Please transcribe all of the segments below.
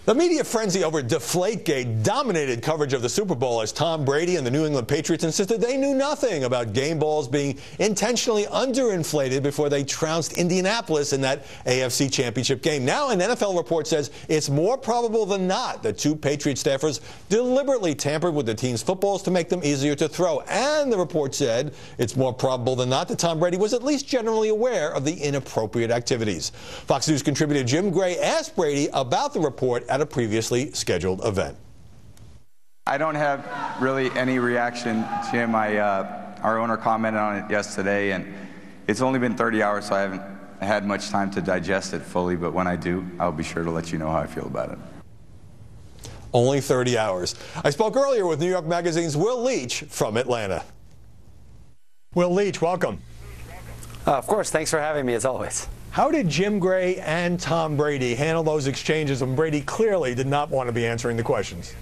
The media frenzy over Deflategate dominated coverage of the Super Bowl as Tom Brady and the New England Patriots insisted they knew nothing about game balls being intentionally underinflated before they trounced Indianapolis in that AFC Championship game. Now an NFL report says it's more probable than not that two Patriot staffers deliberately tampered with the team's footballs to make them easier to throw. And the report said it's more probable than not that Tom Brady was at least generally aware of the inappropriate activities. Fox News contributor Jim Gray asked Brady about the report at a previously scheduled event. I don't have really any reaction, Jim. Our owner commented on it yesterday, and it's only been 30 hours, so I haven't had much time to digest it fully, but when I do, I'll be sure to let you know how I feel about it. Only 30 hours. I spoke earlier with New York Magazine's Will Leach from Atlanta. Will Leach, welcome. Of course, thanks for having me as always. How did Jim Gray and Tom Brady handle those exchanges when Brady clearly did not want to be answering the questions?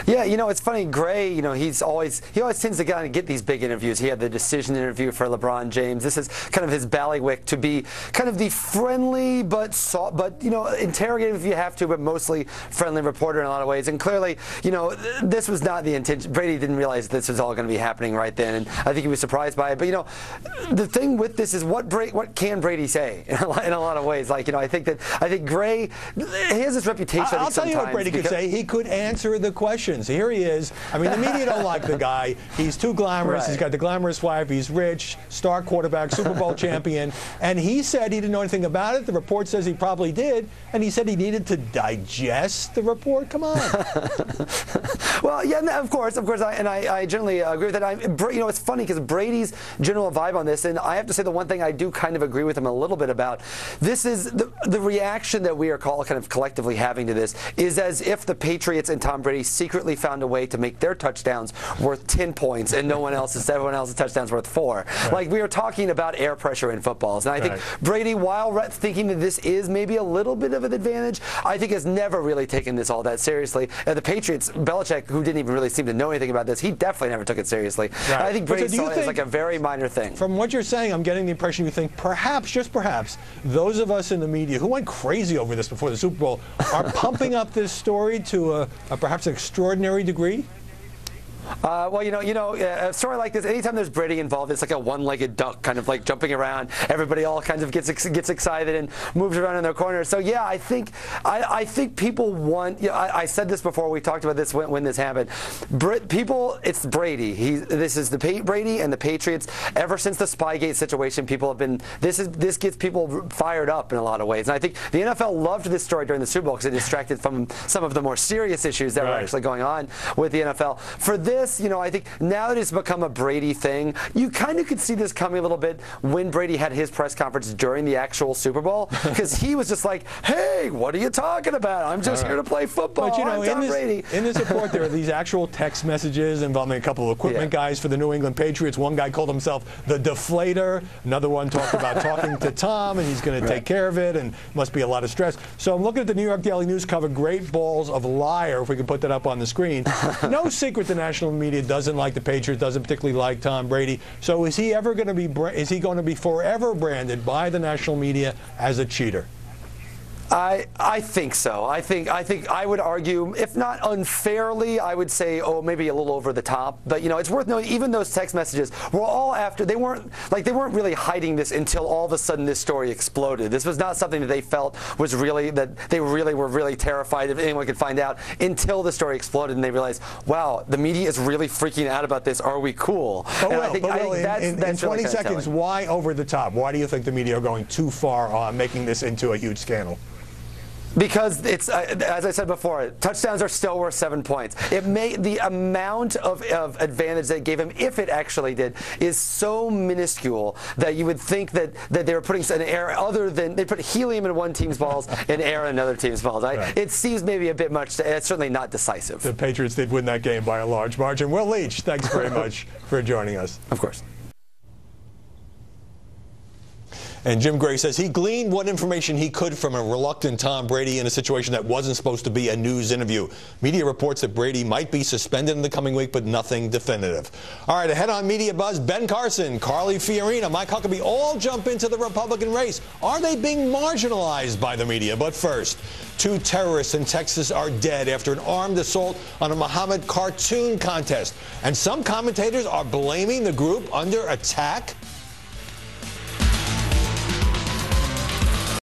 Yeah, you know, it's funny. Gray, you know, he always tends to kind of get these big interviews. He had the decision interview for LeBron James. This is kind of his ballywick to be kind of the friendly but soft, but, you know, interrogative if you have to, but mostly friendly reporter in a lot of ways. And clearly, you know, this was not the intention. Brady didn't realize this was all going to be happening right then, and I think he was surprised by it. But, you know, the thing with this is what can Brady say in a lot of ways. Like, you know, I think Gray, he has this reputation. I'll tell you what Brady could say. He could answer the questions. Here he is. I mean, the media don't like the guy. He's too glamorous. Right. He's got the glamorous wife. He's rich, star quarterback, Super Bowl champion. And he said he didn't know anything about it. The report says he probably did. And he said he needed to digest the report. Come on. Well, yeah, of course. I generally agree with that. You know, it's funny because Brady's general vibe on this, and I have to say the one thing I do kind of agree with him a little bit about, this is the reaction that we are kind of collectively having to this is as if the Patriots and Tom Brady secretly found a way to make their touchdowns worth 10 points and everyone else's touchdowns worth 4. Right. Like, we are talking about air pressure in footballs. And I think Brady, while thinking that this is maybe a little bit of an advantage, I think has never really taken this all that seriously. And the Patriots, Belichick, who didn't even really seem to know anything about this, he definitely never took it seriously. Right. I think Brady saw it as like a very minor thing. From what you're saying, I'm getting the impression you think perhaps, just perhaps, those of us in the media who went crazy over this before the Super Bowl are pumping up this story to a perhaps extraordinary degree? Well, a story like this, anytime there's Brady involved, it's like a one-legged duck kind of like jumping around. Everybody all kinds of gets excited and moves around in their corners. So, yeah, I think people want, you know, I said this before, we talked about this when this happened. It's Brady. This is Brady and the Patriots. Ever since the Spygate situation, people have been, this gets people fired up in a lot of ways. And I think the NFL loved this story during the Super Bowl because it distracted from some of the more serious issues that were actually going on with the NFL. For this, you know, I think now that it's become a Brady thing, you kind of could see this coming a little bit when Brady had his press conference during the actual Super Bowl, because he was just like, hey, what are you talking about? I'm just here to play football. But, you know, in this report, there are these actual text messages involving a couple of equipment guys for the New England Patriots. One guy called himself the Deflater. Another one talked about talking to Tom, and he's going to take care of it, and must be a lot of stress. So I'm looking at the New York Daily News cover, Great Balls of Liar, if we could put that up on the screen. No secret the national media doesn't like the Patriots, doesn't particularly like Tom Brady. So is he ever going to be? Is he going to be forever branded by the national media as a cheater? I think so. I think I would argue, if not unfairly, I would say, oh, maybe a little over the top. But, you know, it's worth knowing, even those text messages were all after, they weren't really hiding this until all of a sudden this story exploded. This was not something that they felt was really, that they really were really terrified if anyone could find out until the story exploded and they realized, wow, the media is really freaking out about this. Are we cool? But in 20 seconds, why over the top? Why do you think the media are going too far on making this into a huge scandal? Because it's, as I said before, touchdowns are still worth 7 points. It the amount of advantage that it gave him, if it actually did, is so minuscule that you would think that they were putting an air other than, they put helium in one team's balls and air in another team's balls. It seems maybe a bit much. It's certainly not decisive. The Patriots did win that game by a large margin. Will Leach, thanks very much for joining us. Of course. And Jim Gray says he gleaned what information he could from a reluctant Tom Brady in a situation that wasn't supposed to be a news interview. Media reports that Brady might be suspended in the coming week, but nothing definitive. All right, ahead on Media Buzz, Ben Carson, Carly Fiorina, Mike Huckabee all jump into the Republican race. Are they being marginalized by the media? But first, 2 terrorists in Texas are dead after an armed assault on a Muhammad cartoon contest. And some commentators are blaming the group under attack.